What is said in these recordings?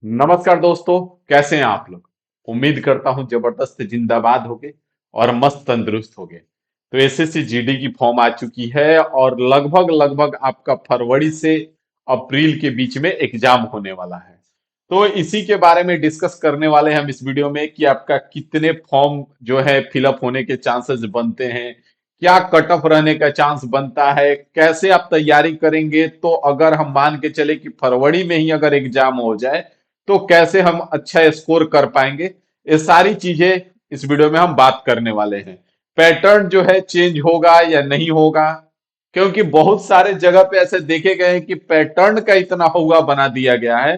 नमस्कार दोस्तों। कैसे हैं आप लोग। उम्मीद करता हूं जबरदस्त जिंदाबाद होगे और मस्त तंदुरुस्त होगे। तो एसएससी जीडी की फॉर्म आ चुकी है और लगभग लगभग आपका फरवरी से अप्रैल के बीच में एग्जाम होने वाला है। तो इसी के बारे में डिस्कस करने वाले हैं हम इस वीडियो में कि आपका कितने फॉर्म जो है फिलअप होने के चांसेस बनते हैं, क्या कट ऑफ रहने का चांस बनता है, कैसे आप तैयारी करेंगे। तो अगर हम मान के चले कि फरवरी में ही अगर एग्जाम हो जाए तो कैसे हम अच्छा स्कोर कर पाएंगे, ये सारी चीजें इस वीडियो में हम बात करने वाले हैं। पैटर्न जो है चेंज होगा या नहीं होगा, क्योंकि बहुत सारे जगह पे ऐसे देखे गए हैं कि पैटर्न का इतना हुआ बना दिया गया है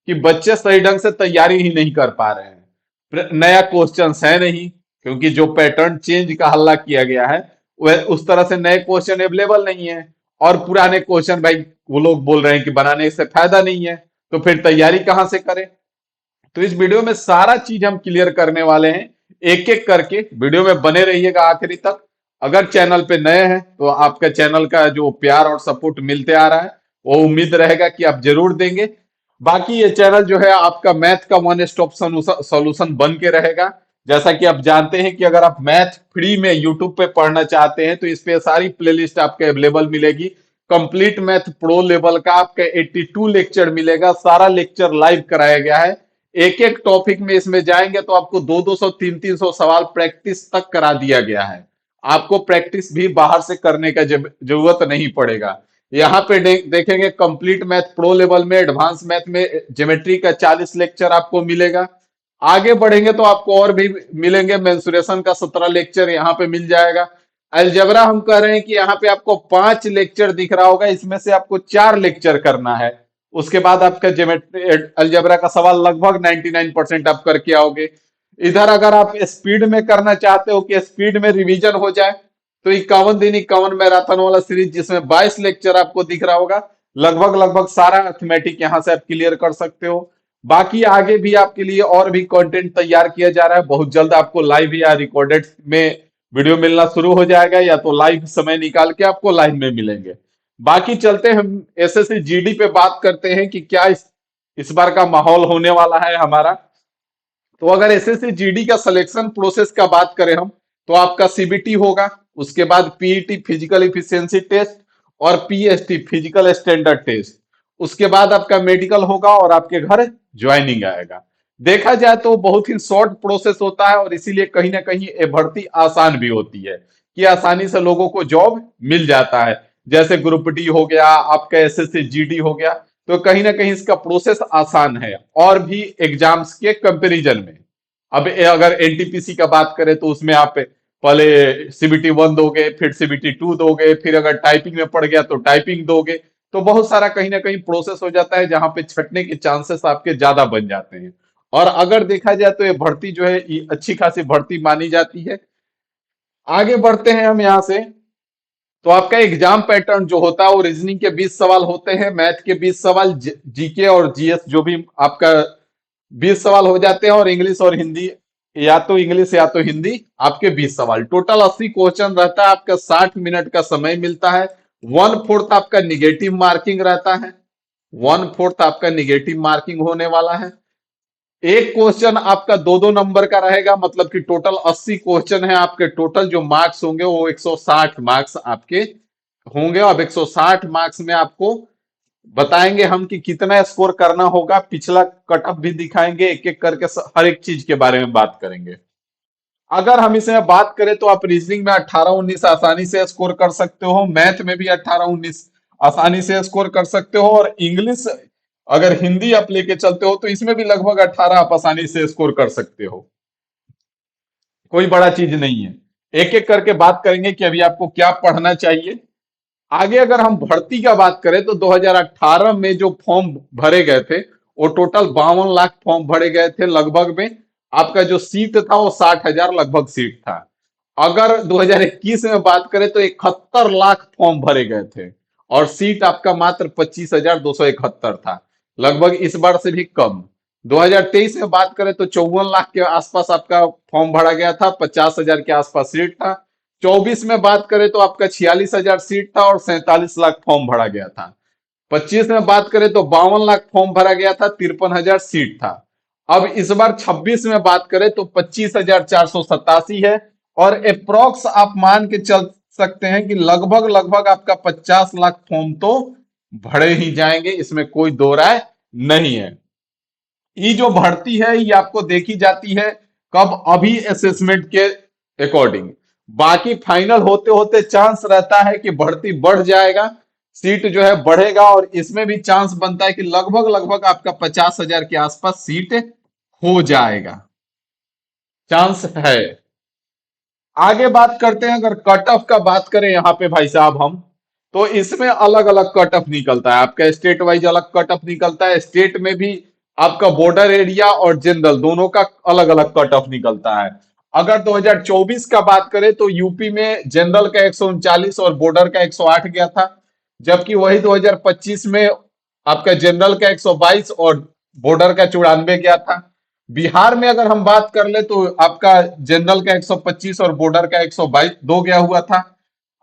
कि बच्चे सही ढंग से तैयारी ही नहीं कर पा रहे हैं। नया क्वेश्चन है नहीं, क्योंकि जो पैटर्न चेंज का हल्ला किया गया है वह उस तरह से नए क्वेश्चन अवेलेबल नहीं है। और पुराने क्वेश्चन भाई वो लोग बोल रहे हैं कि बनाने से फायदा नहीं है, तो फिर तैयारी कहां से करें। तो इस वीडियो में सारा चीज हम क्लियर करने वाले हैं, एक एक करके वीडियो में बने रहिएगा आखिरी तक। अगर चैनल पे नए हैं तो आपका चैनल का जो प्यार और सपोर्ट मिलते आ रहा है वो उम्मीद रहेगा कि आप जरूर देंगे। बाकी ये चैनल जो है आपका मैथ का वन स्टॉप सॉल्यूशन बन के रहेगा। जैसा कि आप जानते हैं कि अगर आप मैथ फ्री में यूट्यूब पे पढ़ना चाहते हैं तो इस पे सारी प्लेलिस्ट आपके अवेलेबल मिलेगी। कंप्लीट मैथ प्रो लेवल का आपका 82 लेक्चर मिलेगा, सारा लेक्चर लाइव कराया गया है। एक एक टॉपिक में इसमें जाएंगे तो आपको 200 300 सवाल प्रैक्टिस तक करा दिया गया है। आपको प्रैक्टिस भी बाहर से करने का जरूरत नहीं पड़ेगा। यहाँ पे देखेंगे कंप्लीट मैथ प्रो लेवल में, एडवांस मैथ में ज्योमेट्री का 40 लेक्चर आपको मिलेगा। आगे बढ़ेंगे तो आपको और भी मिलेंगे, मेंसुरेशन का 17 लेक्चर यहाँ पे मिल जाएगा। अलजेब्रा हम कह रहे हैं कि यहाँ पे आपको 5 लेक्चर दिख रहा होगा, इसमें से आपको 4 लेक्चर करना है। उसके बाद आपका ज्योमेट्री अलजेब्रा का सवाल लगभग 99% आप करके आओगे। इधर अगर आप स्पीड में करना चाहते हो कि स्पीड में रिवीजन हो जाए, तो 51 दिन 51 मैराथन वाला सीरीज जिसमें 22 लेक्चर आपको दिख रहा होगा, लगभग लगभग सारा अर्थमेटिक यहां से आप क्लियर कर सकते हो। बाकी आगे भी आपके लिए और भी कंटेंट तैयार किया जा रहा है, बहुत जल्द आपको लाइव या रिकॉर्डेड में वीडियो मिलना शुरू हो जाएगा, या तो लाइव समय निकाल के आपको लाइव में मिलेंगे। बाकी चलते हैं हम एसएससी जीडी पे बात करते हैं कि क्या इस बार का माहौल होने वाला है हमारा। तो अगर एसएससी जीडी का सिलेक्शन प्रोसेस का बात करें हम, तो आपका सीबीटी होगा, उसके बाद पीईटी फिजिकल इफिशियंसी टेस्ट और पीएसटी फिजिकल स्टैंडर्ड टेस्ट। उसके बाद आपका मेडिकल होगा और आपके घर ज्वाइनिंग आएगा। देखा जाए तो बहुत ही शॉर्ट प्रोसेस होता है और इसीलिए कहीं ना कहीं ये भर्ती आसान भी होती है कि आसानी से लोगों को जॉब मिल जाता है। जैसे ग्रुप डी हो गया, आपका एसएससी जीडी हो गया, तो कहीं ना कहीं इसका प्रोसेस आसान है और भी एग्जाम्स के कंपैरिजन में। अब अगर एनटीपीसी का बात करें तो उसमें आप पहले सीबीटी 1 दोगे, फिर सीबीटी 2 दोगे, फिर अगर टाइपिंग में पड़ गया तो टाइपिंग दोगे। तो बहुत सारा कहीं ना कहीं प्रोसेस हो जाता है जहां पे छटने के चांसेस आपके ज्यादा बन जाते हैं। और अगर देखा जाए तो ये भर्ती जो है ये अच्छी खासी भर्ती मानी जाती है। आगे बढ़ते हैं हम यहाँ से। तो आपका एग्जाम पैटर्न जो होता है वो रीजनिंग के 20 सवाल होते हैं, मैथ के 20 सवाल, जीके और जीएस जो भी आपका 20 सवाल हो जाते हैं, और इंग्लिश और हिंदी, या तो इंग्लिश या तो हिंदी आपके 20 सवाल। टोटल 80 क्वेश्चन रहता है, आपका 60 मिनट का समय मिलता है। 1/4 आपका निगेटिव मार्किंग रहता है, 1/4 आपका निगेटिव मार्किंग होने वाला है। एक क्वेश्चन आपका 2 2 नंबर का रहेगा, मतलब कि टोटल 80 क्वेश्चन है आपके, टोटल जो मार्क्स होंगे वो 160 मार्क्स आपके होंगे। अब 160 मार्क्स में आपको बताएंगे हम कि कितना स्कोर करना होगा, पिछला कट ऑफ भी दिखाएंगे, एक एक करके हर एक चीज के बारे में बात करेंगे। अगर हम इसमें बात करें तो आप रीजनिंग में 18 19 आसानी से स्कोर कर सकते हो, मैथ में भी 18 19 आसानी से स्कोर कर सकते हो, और इंग्लिश अगर हिंदी आप लेके चलते हो तो इसमें भी लगभग 18 आप आसानी से स्कोर कर सकते हो। कोई बड़ा चीज नहीं है। एक एक करके बात करेंगे कि अभी आपको क्या पढ़ना चाहिए। आगे अगर हम भर्ती का बात करें तो 2018 में जो फॉर्म भरे गए थे वो टोटल 52 लाख फॉर्म भरे गए थे लगभग में। आपका जो सीट था वो 60,000 लगभग सीट था। अगर 2021 में बात करें तो 71 लाख फॉर्म भरे गए थे और सीट आपका मात्र 25,271 था, लगभग इस बार से भी कम। 2023 में बात करें तो 54 लाख के आसपास आपका फॉर्म भरा गया था, 50,000 के आसपास सीट था। 24 में बात करें तो आपका 46,000 सीट था और 47 लाख फॉर्म भरा गया था। 25 में बात करें तो 52 लाख फॉर्म भरा गया था, 53,000 सीट था। अब इस बार 26 में बात करें तो 25,487 है, और अप्रोक्स आप मान के चल सकते हैं कि लगभग लगभग आपका 50 लाख फॉर्म तो भरे ही जाएंगे, इसमें कोई दो राय नहीं है। ये जो भर्ती है ये आपको देखी जाती है कब, अभी असेसमेंट के अकॉर्डिंग। बाकी फाइनल होते होते चांस रहता है कि भर्ती बढ़ जाएगा, सीट जो है बढ़ेगा, और इसमें भी चांस बनता है कि लगभग लगभग आपका 50,000 के आसपास सीट हो जाएगा, चांस है। आगे बात करते हैं, अगर कट ऑफ का बात करें यहाँ पे भाई साहब हम, तो इसमें अलग अलग कट ऑफ निकलता है, आपका स्टेट वाइज अलग कट ऑफ निकलता है, स्टेट में भी आपका बॉर्डर एरिया और जनरल दोनों का अलग अलग कट ऑफ निकलता है। अगर 2024 का बात करें तो यूपी में जनरल का 139 और बॉर्डर का 108 गया था, जबकि वही 2025 में आपका जनरल का 122 और बॉर्डर का 94 गया था। बिहार में अगर हम बात कर ले तो आपका जनरल का 125 और बॉर्डर का 122 दो गया हुआ था।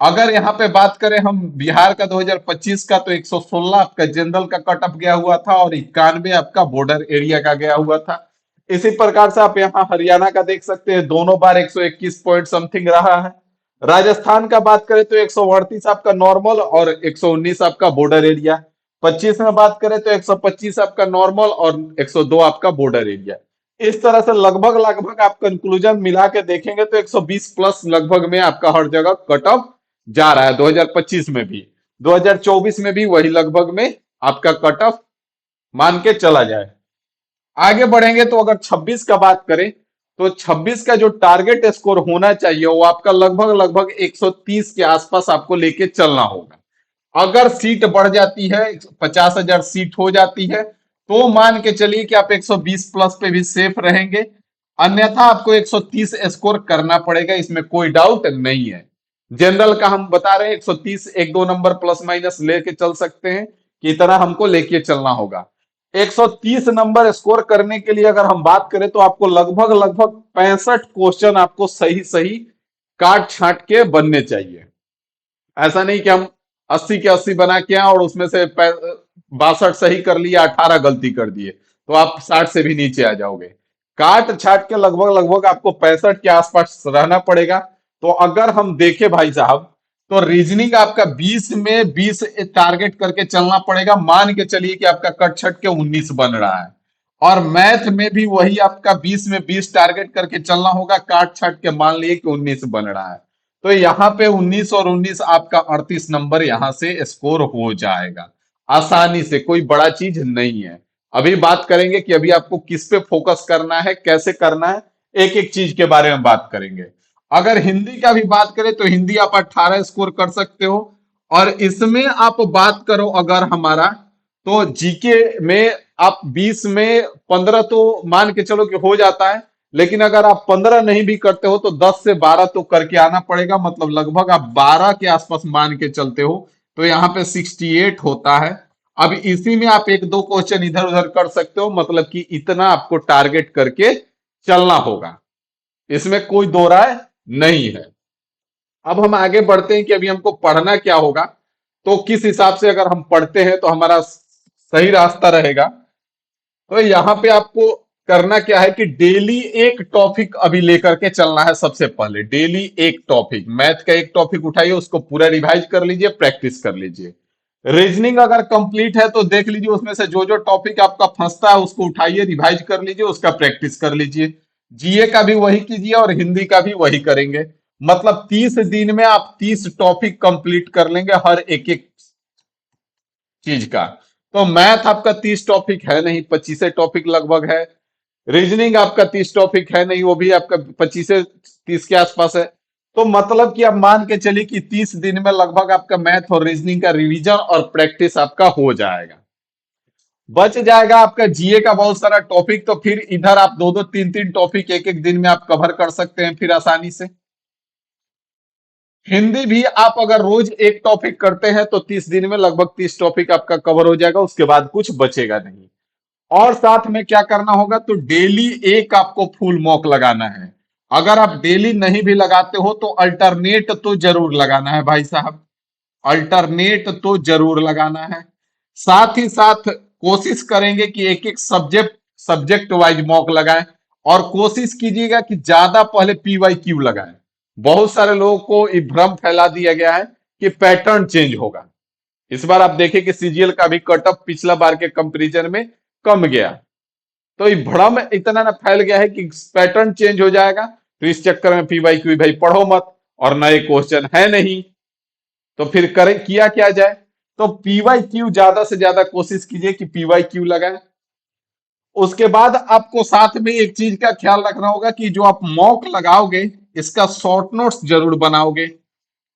अगर यहाँ पे बात करें हम बिहार का 2025 का, तो 116 आपका जनरल का कट ऑफ गया हुआ था, और 91 आपका बॉर्डर एरिया का गया हुआ था। इसी प्रकार से आप यहाँ हरियाणा का देख सकते हैं, दोनों बार 121 पॉइंट समथिंग रहा है। राजस्थान का बात करें तो 138 आपका नॉर्मल और 119 आपका बॉर्डर एरिया। 25 में बात करें तो 125 आपका नॉर्मल और 102 आपका बॉर्डर एरिया। इस तरह से लगभग लगभग आप कंक्लूजन मिला के देखेंगे तो 120 प्लस लगभग में आपका हर जगह कट ऑफ जा रहा है, 2025 में भी, 2024 में भी वही लगभग में आपका कट ऑफ मान के चला जाए। आगे बढ़ेंगे तो अगर 26 का बात करें तो 26 का जो टारगेट स्कोर होना चाहिए वो आपका लगभग लगभग 130 के आसपास आपको लेके चलना होगा। अगर सीट बढ़ जाती है, 50,000 सीट हो जाती है, तो मान के चलिए कि आप 120 प्लस पे भी सेफ रहेंगे। अन्यथा आपको 130 स्कोर करना पड़ेगा, इसमें कोई डाउट नहीं है। जनरल का हम बता रहे हैं 130, एक दो नंबर प्लस माइनस लेके चल सकते हैं, कि इतना हमको लेके चलना होगा। 130 नंबर स्कोर करने के लिए अगर हम बात करें तो आपको लगभग लगभग 65 क्वेश्चन आपको सही सही काट छांट के बनने चाहिए। ऐसा नहीं कि हम 80 के 80 बना के आए और उसमें से 62 सही कर लिया, 18 गलती कर दिए, तो आप 60 से भी नीचे आ जाओगे। काट छाट के लगभग लगभग आपको 65 के आसपास रहना पड़ेगा। तो अगर हम देखें भाई साहब, तो रीजनिंग आपका 20 में 20 टारगेट करके चलना पड़ेगा, मान के चलिए कि आपका कट छट के 19 बन रहा है। और मैथ में भी वही आपका 20 में 20 टारगेट करके चलना होगा, काट छाट के मान लिए कि 19 बन रहा है। तो यहाँ पे 19 और 19 आपका 38 नंबर यहाँ से स्कोर हो जाएगा आसानी से, कोई बड़ा चीज नहीं है। अभी बात करेंगे कि अभी आपको किस पे फोकस करना है, कैसे करना है, एक एक चीज के बारे में बात करेंगे। अगर हिंदी का भी बात करें तो हिंदी आप 18 स्कोर कर सकते हो, और इसमें आप बात करो अगर हमारा, तो जीके में आप 20 में 15 तो मान के चलो कि हो जाता है, लेकिन अगर आप 15 नहीं भी करते हो तो 10 से 12 तो करके आना पड़ेगा, मतलब लगभग आप 12 के आसपास मान के चलते हो, तो यहाँ पे 68 होता है। अब इसी में आप एक दो क्वेश्चन इधर उधर कर सकते हो, मतलब कि इतना आपको टारगेट करके चलना होगा, इसमें कोई दो राय नहीं है। अब हम आगे बढ़ते हैं कि अभी हमको पढ़ना क्या होगा, तो किस हिसाब से अगर हम पढ़ते हैं तो हमारा सही रास्ता रहेगा। तो यहाँ पे आपको करना क्या है कि डेली एक टॉपिक अभी लेकर के चलना है। सबसे पहले डेली एक टॉपिक, मैथ का एक टॉपिक उठाइए, उसको पूरा रिवाइज कर लीजिए, प्रैक्टिस कर लीजिए। रीजनिंग अगर कंप्लीट है तो देख लीजिए उसमें से जो जो टॉपिक आपका फंसता है उसको उठाइए, रिवाइज कर लीजिए, उसका प्रैक्टिस कर लीजिए। जीए का भी वही कीजिए और हिंदी का भी वही करेंगे। मतलब 30 दिन में आप 30 टॉपिक कंप्लीट कर लेंगे हर एक एक चीज का। तो मैथ आपका 30 टॉपिक है नहीं, 25 टॉपिक लगभग है। रीजनिंग आपका 30 टॉपिक है नहीं, वो भी आपका 25 से 30 के आसपास है। तो मतलब कि आप मान के चलिए कि 30 दिन में लगभग आपका मैथ और रीजनिंग का रिवीजन और प्रैक्टिस आपका हो जाएगा। बच जाएगा आपका जीए का बहुत सारा टॉपिक, तो फिर इधर आप दो दो तीन तीन टॉपिक एक एक दिन में आप कवर कर सकते हैं फिर आसानी से। हिंदी भी आप अगर रोज एक टॉपिक करते हैं तो 30 दिन में लगभग 30 टॉपिक आपका कवर हो जाएगा, उसके बाद कुछ बचेगा नहीं। और साथ में क्या करना होगा, तो डेली एक आपको फुल मॉक लगाना है। अगर आप डेली नहीं भी लगाते हो तो अल्टरनेट तो जरूर लगाना है भाई साहब, अल्टरनेट तो जरूर लगाना है। साथ ही साथ कोशिश करेंगे कि एक एक सब्जेक्ट सब्जेक्ट वाइज मॉक लगाएं, और कोशिश कीजिएगा कि ज्यादा पहले पीवाईक्यू लगाएं। बहुत सारे लोगों को ये भ्रम फैला दिया गया है कि पैटर्न चेंज होगा। इस बार आप देखें कि सीजीएल का भी कटअप पिछला बार के कंपैरिजन में कम गया। तो ये भ्रम इतना ना फैल गया है कि पैटर्न चेंज हो जाएगा, तो इस चक्कर में पीवाईक्यू भाई पढ़ो मत, और नए क्वेश्चन है नहीं, तो फिर करें किया क्या जाए। तो पीवाईक्यू ज्यादा से ज्यादा कोशिश कीजिए कि पीवाईक्यू लगाएं। उसके बाद आपको साथ में एक चीज का ख्याल रखना होगा कि जो आप मॉक लगाओगे इसका शॉर्ट नोट्स जरूर बनाओगे।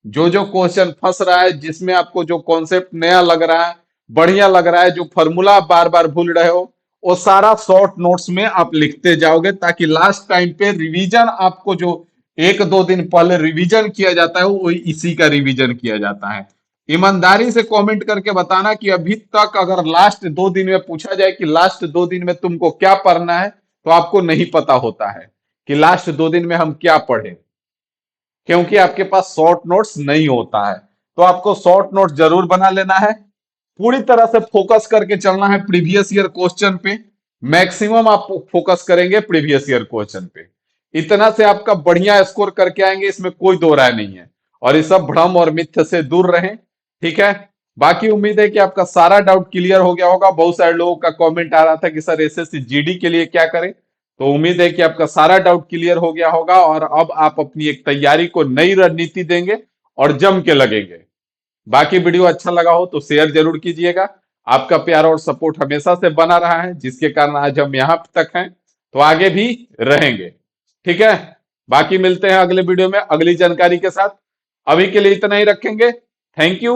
जो जो क्वेश्चन फंस रहा है, जिसमें आपको जो कॉन्सेप्ट नया लग रहा है, बढ़िया लग रहा है, जो फॉर्मूला आप बार बार भूल रहे हो, वो सारा शॉर्ट नोट्स में आप लिखते जाओगे, ताकि लास्ट टाइम पे रिवीजन आपको जो एक दो दिन पहले रिवीजन किया जाता है वो इसी का रिवीजन किया जाता है। ईमानदारी से कमेंट करके बताना कि अभी तक अगर लास्ट 2 दिन में पूछा जाए कि लास्ट 2 दिन में तुमको क्या पढ़ना है, तो आपको नहीं पता होता है कि लास्ट 2 दिन में हम क्या पढ़े, क्योंकि आपके पास शॉर्ट नोट्स नहीं होता है। तो आपको शॉर्ट नोट्स जरूर बना लेना है, पूरी तरह से फोकस करके चलना है प्रीवियस ईयर क्वेश्चन पे। मैक्सिमम आप फोकस करेंगे प्रीवियस ईयर क्वेश्चन पे, इतना से आपका बढ़िया स्कोर करके आएंगे, इसमें कोई दो राय नहीं है। और ये सब भ्रम और मिथ्य से दूर रहें, ठीक है। बाकी उम्मीद है कि आपका सारा डाउट क्लियर हो गया होगा। बहुत सारे लोगों का कमेंट आ रहा था कि सर एसएससी जीडी के लिए क्या करें, तो उम्मीद है कि आपका सारा डाउट क्लियर हो गया होगा, और अब आप अपनी एक तैयारी को नई रणनीति देंगे और जम के लगेंगे। बाकी वीडियो अच्छा लगा हो तो शेयर जरूर कीजिएगा। आपका प्यार और सपोर्ट हमेशा से बना रहा है, जिसके कारण आज हम यहां तक हैं, तो आगे भी रहेंगे, ठीक है। बाकी मिलते हैं अगले वीडियो में अगली जानकारी के साथ। अभी के लिए इतना ही रखेंगे। Thank you.